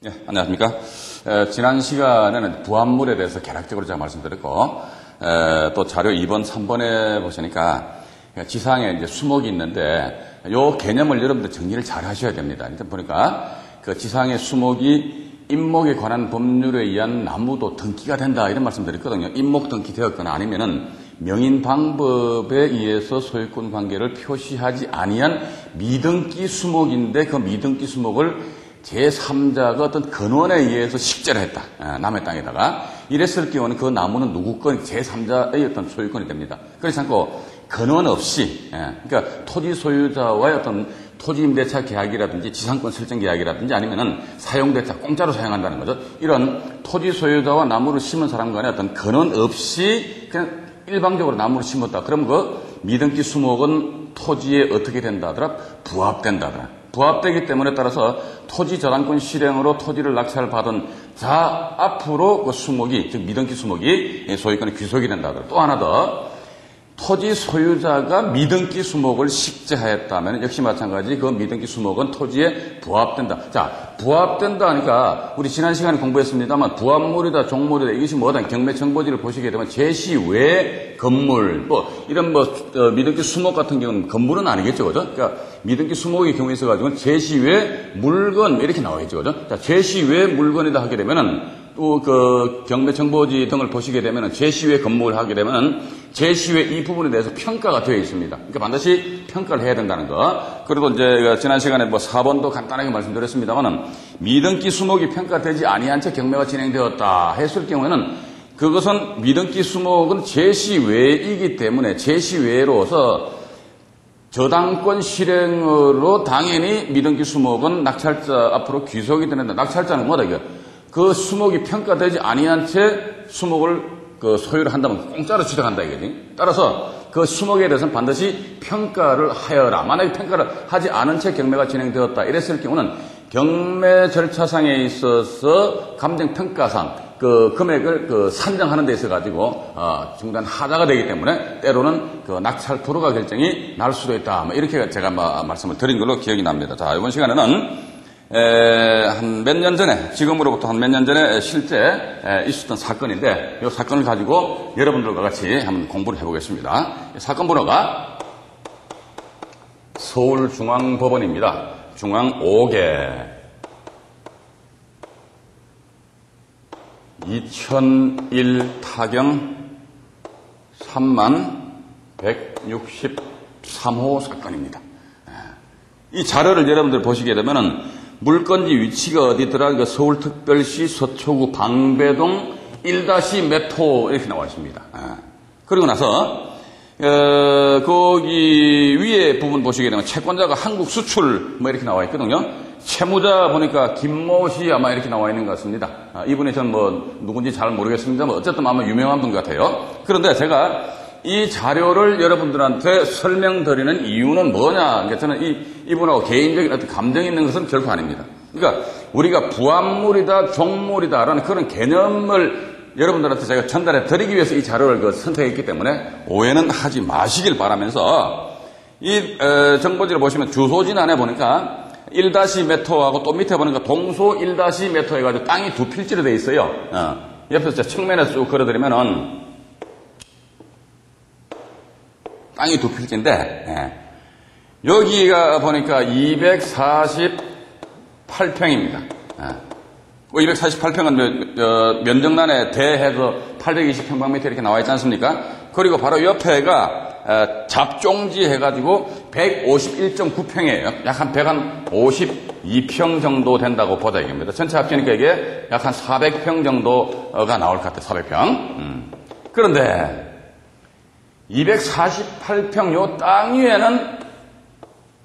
네, 안녕하십니까. 지난 시간에는 부합물에 대해서 개략적으로 제가 말씀드렸고, 또 자료 2번, 3번에 보시니까 지상에 이제 수목이 있는데, 요 개념을 여러분들 정리를 잘 하셔야 됩니다. 일단 보니까 그 지상의 수목이 임목에 관한 법률에 의한 나무도 등기가 된다, 이런 말씀 드렸거든요. 임목 등기되었거나 아니면은 명인 방법에 의해서 소유권 관계를 표시하지 아니한 미등기 수목인데 그 미등기 수목을 제3자가 어떤 근원에 의해서 식재를 했다. 남의 땅에다가. 이랬을 경우는 그 나무는 누구 건 제3자의 어떤 소유권이 됩니다. 그렇지 않고 근원 없이, 그러니까 토지 소유자와의 어떤 토지 임대차 계약이라든지 지상권 설정 계약이라든지 아니면은 사용대차 공짜로 사용한다는 거죠. 이런 토지 소유자와 나무를 심은 사람 간에 어떤 근원 없이 그냥 일방적으로 나무를 심었다. 그럼 그 미등기 수목은 토지에 어떻게 된다 하더라? 부합된다 하더라. 부합되기 때문에 따라서 토지 저당권 실행으로 토지를 낙찰받은 자 앞으로 그 수목이, 즉 미등기 수목이 소유권의 귀속이 된다 하더라. 또 하나 더, 토지 소유자가 미등기 수목을 식재하였다면 역시 마찬가지 그 미등기 수목은 토지에 부합된다. 자, 부합된다 하니까 우리 지난 시간에 공부했습니다만 부합물이다, 종물이다, 이것이 뭐다, 경매청보지를 보시게 되면 제시 외 건물, 뭐 이런 미등기 수목 같은 경우는 건물은 아니겠죠, 그죠? 그러니까 미등기 수목의 경우에 있어가지고는 제시 외 물건 이렇게 나와있죠, 그죠? 자, 제시 외 물건이다 하게 되면은 또 그 경매청보지 등을 보시게 되면은 제시외 건물을 하게 되면은 제시외 이 부분에 대해서 평가가 되어 있습니다. 그러니까 반드시 평가를 해야 된다는 거. 그리고 이제 지난 시간에 뭐 4번도 간단하게 말씀드렸습니다만은 미등기 수목이 평가되지 아니한 채 경매가 진행되었다 했을 경우에는 그것은 미등기 수목은 제시외이기 때문에 제시외로서 저당권 실행으로 당연히 미등기 수목은 낙찰자 앞으로 귀속이 되는데, 낙찰자는 뭐다 이거? 그 수목이 평가되지 아니한 채 수목을 그 소유를 한다면 공짜로 취득한다 이거지. 따라서 그 수목에 대해서는 반드시 평가를 하여라. 만약에 평가를 하지 않은 채 경매가 진행되었다 이랬을 경우는 경매 절차상에 있어서 감정평가상 그 금액을 그 산정하는 데 있어 가지고 중단 하자가 되기 때문에 때로는 그 낙찰 불허가 결정이 날 수도 있다. 뭐 이렇게 제가 말씀을 드린 걸로 기억이 납니다. 자, 이번 시간에는 한 몇 년 전에, 지금으로부터 한 몇 년 전에 실제 있었던 사건인데, 이 사건을 가지고 여러분들과 같이 한번 공부를 해보겠습니다. 사건 번호가 서울중앙법원입니다. 중앙 5개 2001 타경 3163호 사건입니다. 이 자료를 여러분들 보시게 되면은 물건지 위치가 어디더라? 그러니까 서울특별시 서초구 방배동 1- 몇 호 이렇게 나와 있습니다. 그리고 나서 거기 위에 부분 보시게 되면 채권자가 한국 수출 뭐 이렇게 나와 있거든요. 채무자 보니까 김모 씨 아마 이렇게 나와 있는 것 같습니다. 이분이 전 뭐 누군지 잘 모르겠습니다만 어쨌든 아마 유명한 분 같아요. 그런데 제가 이 자료를 여러분들한테 설명드리는 이유는 뭐냐? 그러니까 저는 이분하고 개인적인 어떤 감정이 있는 것은 결코 아닙니다. 그러니까 우리가 부합물이다, 종물이다라는 그런 개념을 여러분들한테 제가 전달해 드리기 위해서 이 자료를 선택했기 때문에 오해는 하지 마시길 바라면서 이 정보지를 보시면 주소진 안에 보니까 1- 몇 호하고 또 밑에 보니까 동소 1- 몇 호 해가지고 땅이 두 필지로 되어 있어요. 옆에서 제가 측면에서 쭉 걸어드리면은 땅이 두 필지인데, 여기가 보니까 248평입니다. 248평은 면적란에 대해서 820평방미터 이렇게 나와 있지 않습니까? 그리고 바로 옆에가 잡종지 해가지고 151.9평이에요. 약 한 152평 정도 된다고 보자 이겁니다. 전체 합치니까 이게 약 한 400평 정도가 나올 것 같아요. 400평. 그런데 248평 요 땅 위에는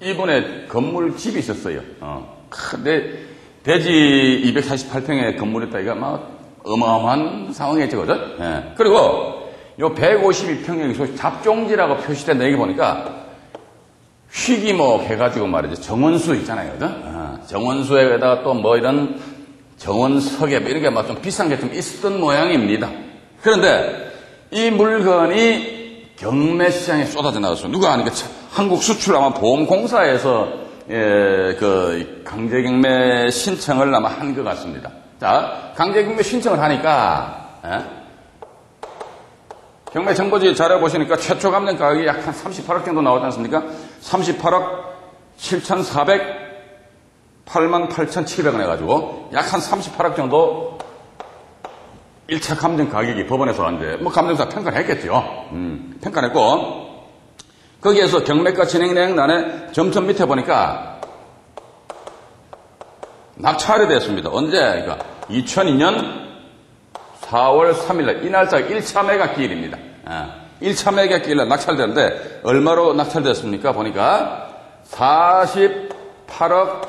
이분의 건물 집이 있었어요. 근데 대지 248평의 건물이 있다. 이거 막 어마어마한 상황이었죠, 그죠? 그리고 요 152평의 잡종지라고 표시된 여기 보니까 휘기목 해가지고 말이죠. 정원수 있잖아요, 그죠? 정원수에다가 또 뭐 이런 정원석에 이런 게 막 좀 비싼 게 좀 있었던 모양입니다. 그런데 이 물건이 경매시장에 쏟아져 나왔어요. 누가 아니까 한국 수출 아마 보험공사에서 강제경매 신청을 아마 한 것 같습니다. 자, 강제경매 신청을 하니까, 경매 정보지 자료 보시니까 최초 감정 가격이 약 한 38억 정도 나오지 않습니까? 38억 7,408만8,700원 해가지고 약 한 38억 정도 1차 감정 가격이 법원에서 이제 감정사 평가를 했겠죠. 평가를 했고, 거기에서 경매가 진행내역란에 점점 밑에 보니까 낙찰이 됐습니다. 언제? 그러니까 2002년 4월 3일날 이 날짜가 1차 매각기일입니다. 1차 매각기일날 낙찰되는데 얼마로 낙찰됐습니까? 보니까 48억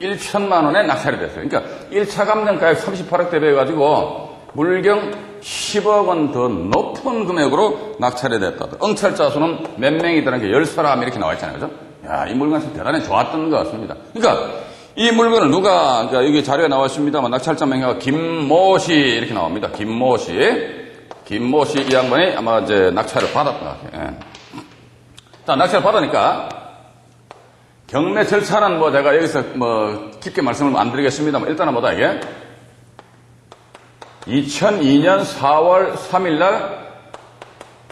1천만 원에 낙찰이 됐어요. 그러니까 1차 감정가액 38억 대비해가지고 물경 10억 원 더 높은 금액으로 낙찰이 됐다. 응찰자 수는 몇 명이더라는 게 10사람 이렇게 나와 있잖아요. 그죠? 야, 이 물건이 대단히 좋았던 것 같습니다. 그러니까 이 물건을 누가, 그러니까 여기 자료에 나와 있습니다만 낙찰자 명의가 김모 씨 이렇게 나옵니다. 김모 씨. 김모 씨 이 양반이 아마 이제 낙찰을 받았던 것 같아요. 예. 자, 낙찰을 받으니까 경매 절차는 제가 여기서 깊게 말씀을 안 드리겠습니다만 일단은 이게 2002년 4월 3일날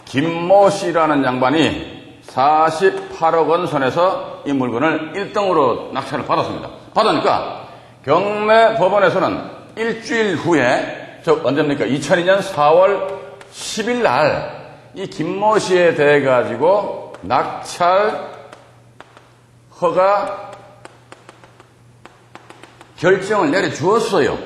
김모 씨라는 양반이 48억 원 선에서 이 물건을 1등으로 낙찰을 받았습니다. 받으니까 경매 법원에서는 일주일 후에, 언제입니까? 2002년 4월 10일 날 이 김모 씨에 대해 가지고 낙찰 허가 결정을 내려주었어요.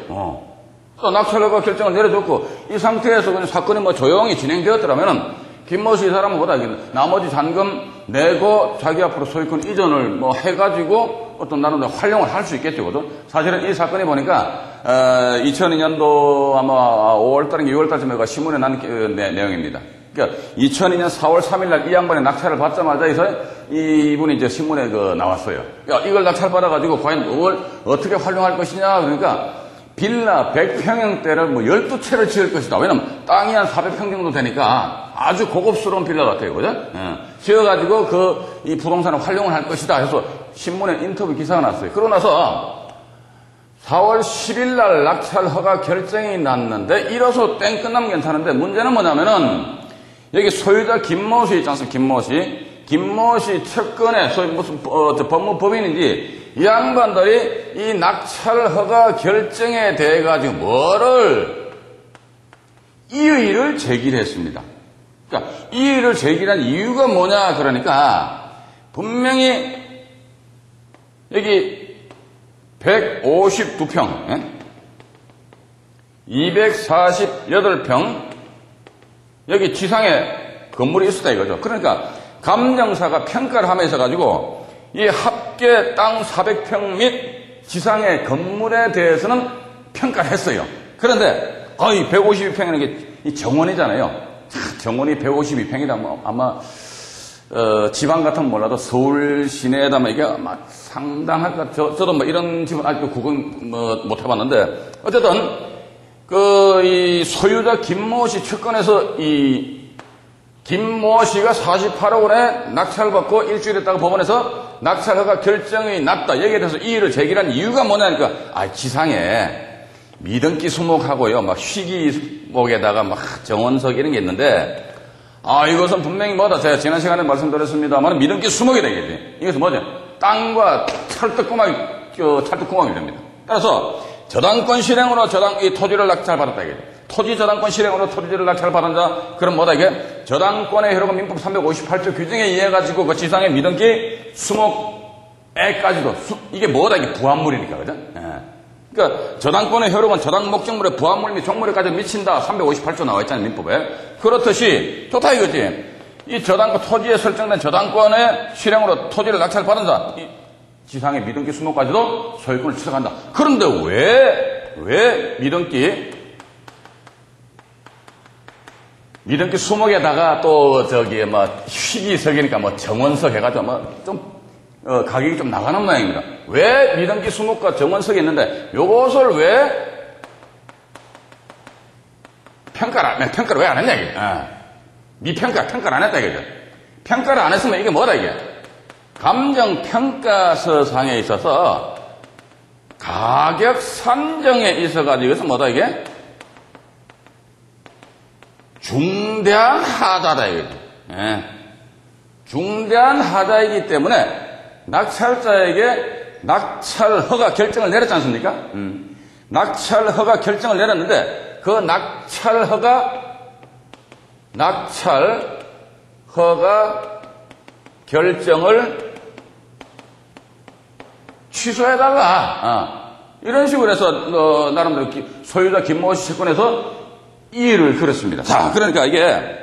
또 낙찰 허가 결정을 내려줬고, 이 상태에서 그냥 사건이 조용히 진행되었더라면은 김모 씨 이 사람은 나머지 잔금 내고 자기 앞으로 소유권 이전을 해가지고 어떤 나름대로 활용을 할 수 있겠죠. 그죠? 사실은 이 사건이 보니까, 2002년도 아마 5월달인가 6월달쯤에 신문에 난 내용입니다. 그러니까 2002년 4월 3일날 이 양반이 낙찰을 받자마자 이분이 이제 신문에 나왔어요. 야, 이걸 낙찰받아가지고 과연 이걸 어떻게 활용할 것이냐. 그러니까 빌라 100평형대를 12채를 지을 것이다. 왜냐면 땅이 한 400평 정도 되니까 아주 고급스러운 빌라 같아요. 그죠? 지어가지고 이 부동산을 활용을 할 것이다 해서 신문에 인터뷰 기사가 났어요. 그러고 나서 4월 10일 날 낙찰 허가 결정이 났는데 이로써 땡 끝나면 괜찮은데 문제는 뭐냐면은 여기 소유자 김모 씨 있지 않습니까? 김모 씨 채권에 무슨 법무법인인지 이 양반들이 이 낙찰 허가 결정에 대해 가지고 이의를 제기를 했습니다. 그러니까 이의를 제기한 이유가 뭐냐 그러니까 분명히 여기 152평, 248평 여기 지상에 건물이 있었다 이거죠. 그러니까 감정사가 평가를 하면서 가지고 이 합계 땅 400평 및 지상의 건물에 대해서는 평가를 했어요. 그런데 이 152평이라는 게 이 정원이잖아요. 정원이 152평이다. 아마 지방 같으면 몰라도 서울 시내에다 이게 아마 상당할 것 같아요. 저도 이런 집은 아직도 구경 못 해봤는데 어쨌든 이 소유자 김모 씨 채권에서 이 김모 씨가 48억 원에 낙찰을 받고 일주일 있다가 법원에서 낙찰 허가 결정이 났다. 여기에 대해서 이의를 제기한 이유가 뭐냐니까 지상에 미등기 수목하고요. 희귀목에다가 정원석 이런 게 있는데 이것은 분명히 제가 지난 시간에 말씀드렸습니다만 미등기 수목이 되겠지. 이것은 땅과 찰떡구멍이 됩니다. 따라서 저당권 실행으로 이 토지를 낙찰받았다 이게. 토지 저당권 실행으로 토지를 낙찰받은 자, 그럼 이게 저당권의 효력은 민법 358조 규정에 의해 가지고 그 지상의 미등기 수목에까지도 이게 이게 부합물이니까 그죠? 그러니까 저당권의 효력은 저당 목적물의 부합물 및 종물에까지 미친다. 358조 나와 있잖아요 민법에. 그렇듯이 좋다 이거지. 이 저당권 토지에 설정된 저당권의 실행으로 토지를 낙찰받은 자, 이 지상의 미등기 수목까지도 소유권을 취득한다. 그런데 왜 미등기 수목에다가 또 희귀석이니까 정원석 해가지고 가격이 좀 나가는 모양입니다. 왜 미등기 수목과 정원석이 있는데 요것을 왜 평가를 왜 안 했냐 이게. 평가를 안 했다 이거죠. 평가를 안 했으면 이게 뭐다, 이게? 감정평가서상에 있어서 가격 산정에 있어가지고, 이것은 뭐다, 이게? 중대한 하자다, 이거지. 예. 중대한 하자이기 때문에 낙찰자에게 낙찰 허가 결정을 내렸지 않습니까? 낙찰 허가 결정을 내렸는데 그 낙찰 허가 결정을 취소해달라. 이런 식으로 해서 나름대로 소유자 김모 씨 채권에서 이의를 걸었습니다. 자, 그러니까 이게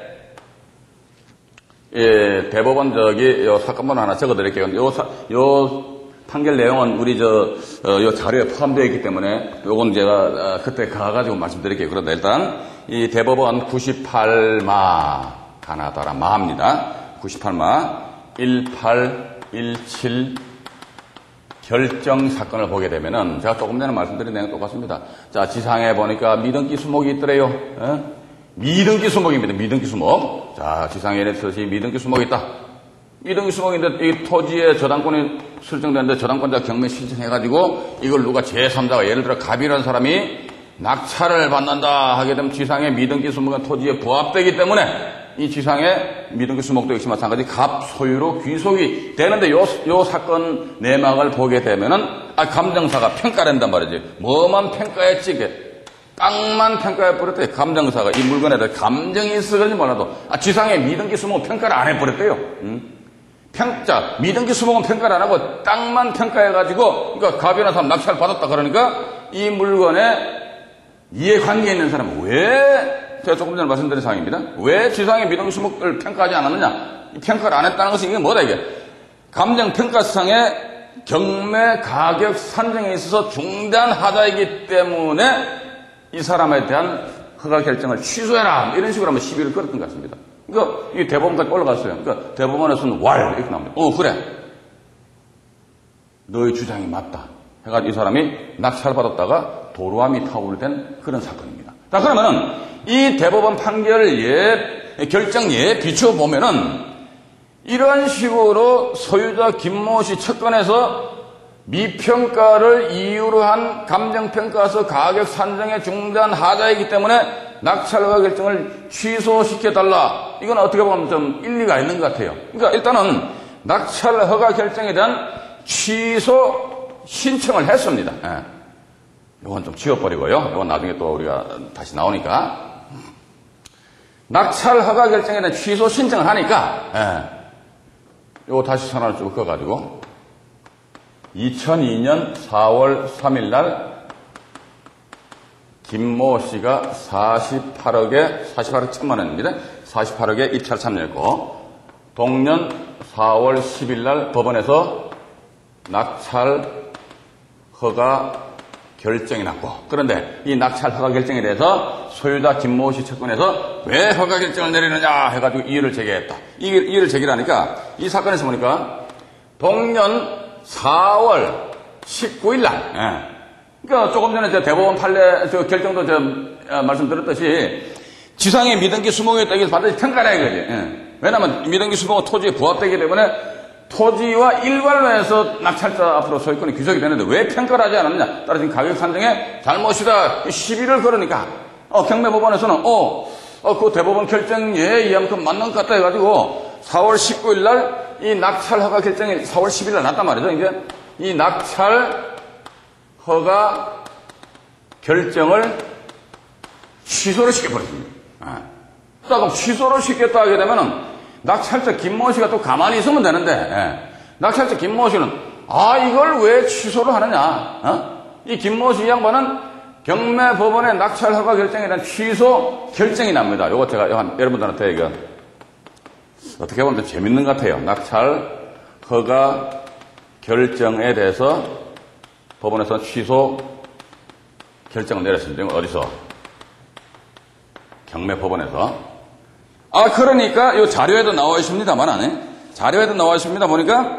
대법원 요 사건번 하나 적어드릴게요. 요 판결 내용은 우리 요 자료에 포함되어 있기 때문에 요건 제가 그때 가가지고 말씀드릴게요. 그런데 일단 이 대법원 98마 가나다라 마입니다. 98마 1817 결정 사건을 보게 되면은 제가 조금 전에 말씀드린 내용 똑같습니다. 자, 지상에 보니까 미등기 수목이 있더래요. 미등기 수목입니다. 미등기 수목. 자, 지상에 있듯이 미등기 수목이 있다. 미등기 수목인데 이 토지에 저당권이 설정되는데 저당권자 경매 신청해가지고 이걸 누가 제3자가 예를 들어 갑이라는 사람이 낙찰을 받는다 하게 되면 지상에 미등기 수목은 토지에 부합되기 때문에 이 지상에 미등기 수목도 역시 마찬가지 갑 소유로 귀속이 되는데 요 사건 내막을 보게 되면은 감정사가 평가를 한단 말이지. 뭐만 평가했지 이게. 땅만 평가해버렸대요. 감정사가 이 물건에 대해 감정이 있을지 몰라도 지상에 미등기 수목은 평가를 안 해버렸대요. 미등기 수목은 평가를 안 하고 땅만 평가해가지고 그러니까 갑이라는 사람 낙찰 받았다 그러니까 이 물건에 이해관계 있는 사람은 왜 제가 조금 전에 말씀드린 사항입니다. 왜 지상에 미등기 수목을 평가하지 않았느냐? 평가를 안 했다는 것은 이게 뭐다 이게? 감정평가상의 경매 가격 산정에 있어서 중대한 하자이기 때문에 이 사람에 대한 허가 결정을 취소해라. 이런 식으로 한번 시비를 걸었던 것 같습니다. 그러니까 이 대법원까지 올라갔어요. 그러니까 대법원에서는 이렇게 나옵니다. 그래. 너의 주장이 맞다. 해가지고 이 사람이 낙찰받았다가 도루함이 타결된 그런 사건입니다. 자, 그러면은 이 대법원 판결 결정에 비춰보면은 이런 식으로 소유자 김모 씨 채권에서 미평가를 이유로 한 감정평가서 가격 산정의 중대한 하자이기 때문에 낙찰허가 결정을 취소시켜달라. 이건 어떻게 보면 좀 일리가 있는 것 같아요. 그러니까 일단은 낙찰허가 결정에 대한 취소 신청을 했습니다. 이건 좀 지워버리고요. 이건 나중에 또 우리가 다시 나오니까. 낙찰허가 결정에 대한 취소 신청을 하니까 이거 다시 전화를 쭉 꺼가지고 2002년 4월 3일 날 김모 씨가 48억 1천만 원입니다. 48억에 입찰 참여했고 동년 4월 10일 날 법원에서 낙찰 허가 결정이 났고 그런데 이 낙찰 허가 결정에 대해서 소유자 김모 씨 채권에서 왜 허가 결정을 내리느냐 해가지고 이의를 제기했다. 이의를 제기하니까 이 사건에서 보니까 동년 4월 19일 날 그러니까 조금 전에 대법원 판례 결정도 말씀드렸듯이 지상에 미등기 수목이 있다. 이것을 반드시 평가를 해야 되지. 왜냐하면 미등기 수목은 토지에 부합되기 때문에 토지와 일괄로해서 낙찰자 앞으로 소유권이 귀속이 되는데 왜 평가를 하지 않았느냐. 따라서 가격 산정에 잘못이다. 시비를 걸으니까 경매법원에서는 그 대법원 결정에 의하면 그 맞는 것 같다 해가지고 4월 19일 날 이 낙찰 허가 결정이 4월 10일 날 났단 말이죠. 이제 이 낙찰 허가 결정을 취소를 시켜버렸습니다. 그럼 취소를 시켰다 하게 되면은 낙찰자 김모 씨가 또 가만히 있으면 되는데 낙찰자 김모 씨는 이걸 왜 취소를 하느냐. 이 김모 씨 양반은 경매법원의 낙찰 허가 결정에 대한 취소 결정이 납니다. 요거 제가 여러분들한테 이거 어떻게 보면 좀 재밌는 것 같아요. 낙찰 허가 결정에 대해서 법원에서 취소 결정을 내렸습니다. 어디서? 경매법원에서. 그러니까 요 자료에도 나와 있습니다만 자료에도 나와 있습니다. 보니까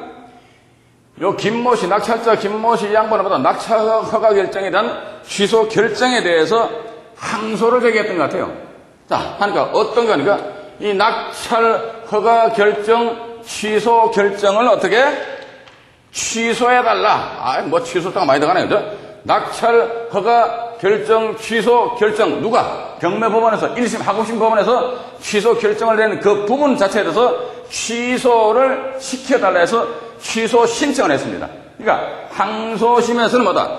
요 김모 씨, 낙찰자 김모 씨 양반을 받아 낙찰 허가 결정에 대한 취소 결정에 대해서 항소를 제기했던 것 같아요. 자, 하니까 어떤 거니까 이 낙찰 허가 결정, 취소 결정을 어떻게? 취소해달라. 뭐 취소가 많이 들어가네요. 그죠? 낙찰, 허가, 결정, 취소, 결정. 누가? 경매법원에서, 1심, 하급심 법원에서 취소 결정을 내는 그 부분 자체에 대해서 취소를 시켜달라 해서 취소 신청을 했습니다. 그러니까 항소심에서는 뭐다?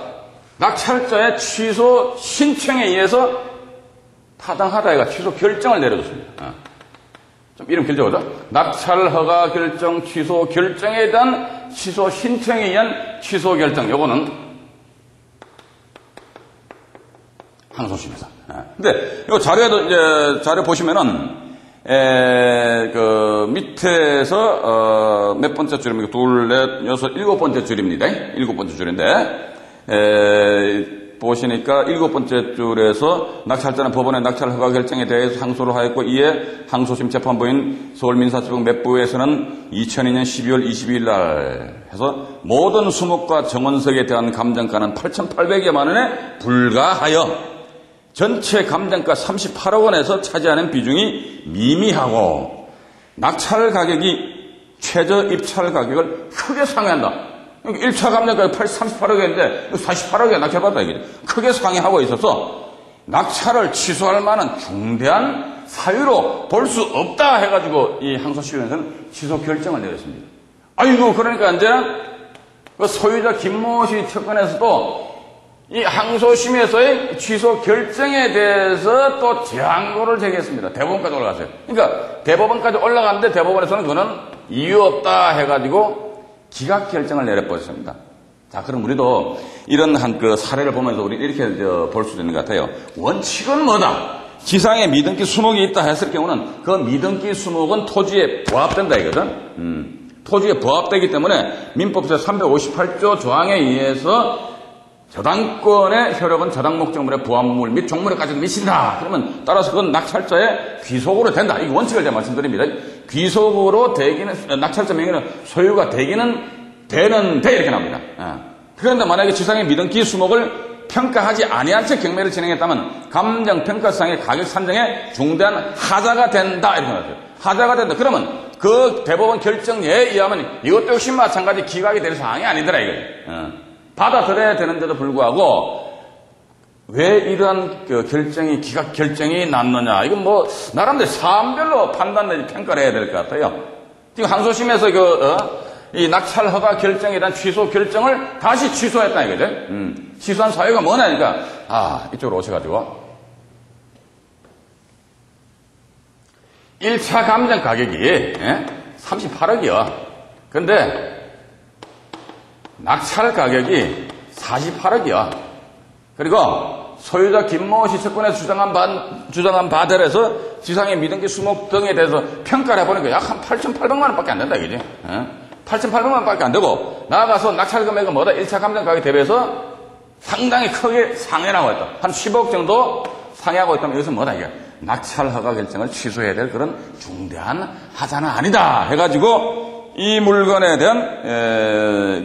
낙찰자의 취소 신청에 의해서 타당하다 해가 취소 결정을 내려줬습니다. 좀 이름 길죠, 그죠? 낙찰, 허가, 결정, 취소 결정에 대한 취소 신청에 의한 취소 결정. 요거는 항소심에서. 근데 요 자료에도 이제 자료 보시면은 그 밑에서 몇 번째 줄입니까? 둘, 넷, 여섯, 일곱 번째 줄입니다. 일곱 번째 줄인데 보시니까 일곱 번째 줄에서 낙찰자는 법원의 낙찰 허가 결정에 대해서 항소를 하였고 이에 항소심 재판부인 서울민사지법 맵부에서는 2002년 12월 22일 날 해서 모든 수목과 정원석에 대한 감정가는 8,800여만 원에 불과하여 전체 감정가 38억 원에서 차지하는 비중이 미미하고 낙찰 가격이 최저 입찰 가격을 크게 상회한다. 1차 감정가가 38억이었는데 48억에 낙찰받았다 이거죠. 크게 상회하고 있어서 낙찰을 취소할 만한 중대한 사유로 볼 수 없다 해가지고 이 항소심에서는 취소 결정을 내렸습니다. 아이고 그러니까 이제는 그 소유자 김모 씨 특권에서도 이 항소심에서의 취소 결정에 대해서 또 제항고를 제기했습니다. 대법원까지 올라갔어요. 그러니까 대법원까지 올라갔는데 대법원에서는 그거는 이유 없다 해가지고 기각 결정을 내려버렸습니다. 자, 그럼 우리도 이런 그 사례를 보면서 우리 이렇게 볼 수도 있는 것 같아요. 원칙은 뭐다? 지상에 미등기 수목이 있다 했을 경우는 그 미등기 수목은 토지에 부합된다 이거든. 토지에 부합되기 때문에 민법제 358조 조항에 의해서 저당권의 효력은 저당 목적물의 부합물 및 종물에까지 미친다. 그러면 따라서 그건 낙찰자의 귀속으로 된다. 이 원칙을 제가 말씀드립니다. 귀속으로 되기는 낙찰자 명의는 소유가 되기는 되는데 이렇게 나옵니다. 그런데 만약에 지상의 미등기 수목을 평가하지 아니한 채 경매를 진행했다면 감정평가상의 가격 산정에 중대한 하자가 된다 이렇게 나왔어요. 하자가 된다. 그러면 그 대법원 결정에 의하면 이것도 역시 마찬가지 기각이 될 사항이 아니더라 이거예요. 받아들여야 되는데도 불구하고 왜 이러한 그 결정이 기각 결정이 났느냐? 이건 뭐 나름대로 사안별로 판단 내지 평가를 해야 될 것 같아요. 지금 항소심에서 이 낙찰 허가 결정에 대한 취소 결정을 다시 취소했다 이거죠. 취소한 사유가 뭐냐니까 이쪽으로 오셔가지고 1차 감정 가격이 38억이요. 근데 낙찰 가격이 48억이야. 그리고 소유자 김모 씨 채권에서 주장한 바대로에서 지상의 미등기 수목 등에 대해서 평가를 해보니까 약 한 8,800만 원밖에 안 된다, 이거지. 8,800만 원밖에 안 되고, 나아가서 낙찰 금액은 뭐다? 1차 감정 가격에 대비해서 상당히 크게 상회하고 있다. 한 10억 정도 상회하고 있다면 이것은 뭐다, 이게? 낙찰 허가 결정을 취소해야 될 그런 중대한 하자는 아니다. 해가지고, 이 물건에 대한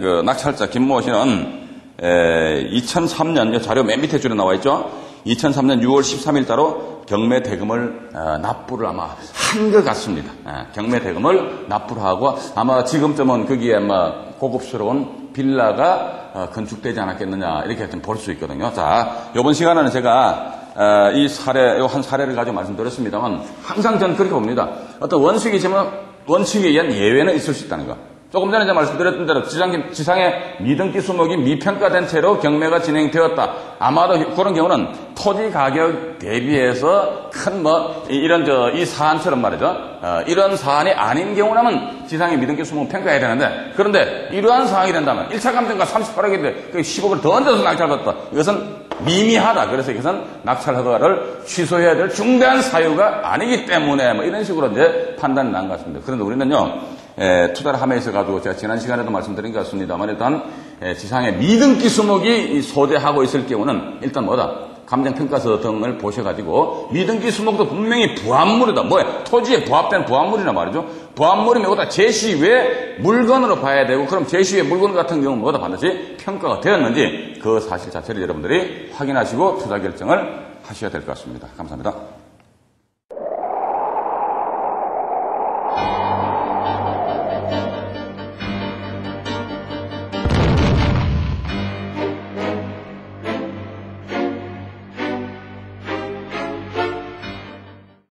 그 낙찰자 김모 씨는 2003년 자료 맨 밑에 줄에 나와 있죠. 2003년 6월 13일 따로 경매 대금을 납부를 아마 한 것 같습니다. 경매 대금을 납부를 하고 아마 지금쯤은 거기에 아마 고급스러운 빌라가 건축되지 않았겠느냐 이렇게 좀 볼 수 있거든요. 자, 이번 시간에는 제가 이 사례, 한 사례를 가지고 말씀드렸습니다만 항상 저는 그렇게 봅니다. 어떤 원칙이지만 원칙에 의한 예외는 있을 수 있다는 거. 조금 전에 제가 말씀드렸던 대로 지상의 미등기 수목이 미평가된 채로 경매가 진행되었다. 아마도 그런 경우는 토지 가격 대비해서 큰 이 사안처럼 말이죠. 이런 사안이 아닌 경우라면 지상의 미등기 수목 평가해야 되는데 그런데 이러한 사항이 된다면 1차 감정가 38억인데 그 10억을 더 얹어서 낙찰받았다. 이것은 미미하다. 그래서 이것은 낙찰 허가를 취소해야 될 중대한 사유가 아니기 때문에 이런 식으로 이제 판단이 난 것 같습니다. 그런데 우리는요. 투자를 함에 있어가지고 제가 지난 시간에도 말씀드린 것 같습니다만 일단 지상의 미등기 수목이 소재하고 있을 경우는 일단 감정평가서 등을 보셔가지고 미등기 수목도 분명히 부합물이다. 토지에 부합된 부합물이란 말이죠. 부합물이면 이거다 제시 외 물건으로 봐야 되고 그럼 제시 외 물건 같은 경우는 반드시 평가가 되었는지 그 사실 자체를 여러분들이 확인하시고 투자 결정을 하셔야 될 것 같습니다. 감사합니다.